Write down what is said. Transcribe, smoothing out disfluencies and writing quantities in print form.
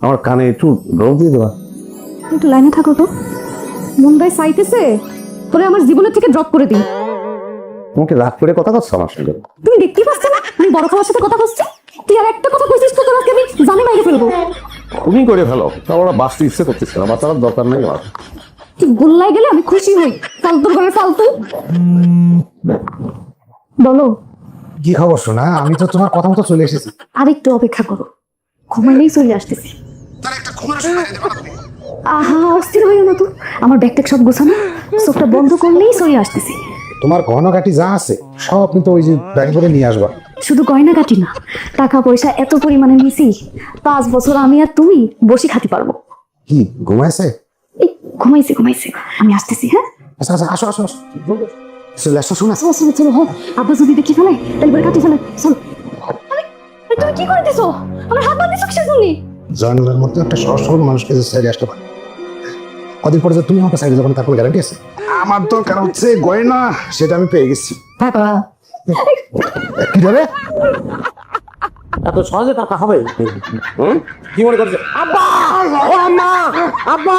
আমার কানে একটু ড্রপ দিয়ে দেওয়া। একটু লাইনে থাকো তো, মুন্ডায় চাইতেছে তোরে আমার জীবনের থেকে ড্রপ করে দিই। তোমাকে রাগ করে কথা বলছো আমার সঙ্গে? তুমি দেখতেই পাচ্ছ না আমি বড় খাওয়ার সাথে কথা বলছি? তুই আর একটা কথা কইছিস তো তোর আজকে আমি জানি মাইরে ফেলবো। খুবই করে ফেলো, ওরা বাঁচতে ইচ্ছে করতেছে না, বাঁচার দরকার নেই আমার। তুই গোল্লায় গেলে আমি খুশি হই। ফালতুর ঘরে ফালতু। বলো কি খবর শোনা? আমি তো তোমার কথা মতো চলে এসেছি। আরেকটু অপেক্ষা করো, ঘুমাইলেই চলে আসতেছি। আহা অস্থির হইও না তো, আমার ব্যাগ ট্যাগ সব গোছানো, চোখটা বন্ধ করলেই চলে আসতেছি। তোমার গহনাগাটি যা আছে সব কিন্তু ওই যে ব্যাগ করে নিয়ে আসবা। শুধু গয়না কাটি না, টাকা পয়সা এত পরিমাণে নিছি 5 বছর আমি আর তুমি বসে খাতে পারবো। কি ঘুমাইছে? এই ঘুমাইছি ঘুমাইছি, আমি আসতেছি। হ্যাঁ আচ্ছা আচ্ছা, আসো আসো আসো। চলে আসো শোনা। চলো চলো চলো, হ্যাঁ আব্বা যদি দেখি ফেলে তাহলে বলে কাটি ফেলে। চলো। আরে, আরে তুমি কি করে দিছো? আমার হাত বাঁধিয়েছো কিসের জন্য? জয়নুলের মতো একটা সহজ সরল মানুষকে যে সাইডে আসতে পারে, কদিন পরে যে তুমি আমাকে সাইডে যাবেন তার কোনো গ্যারান্টি আছে? আমার দরকার হচ্ছে গয়না, সেটা আমি পেয়ে গেছি। কি যাবে? এত সহজে টাকা হবে? কি মনে করছে? আব্বা! ও আম্মা! আব্বা!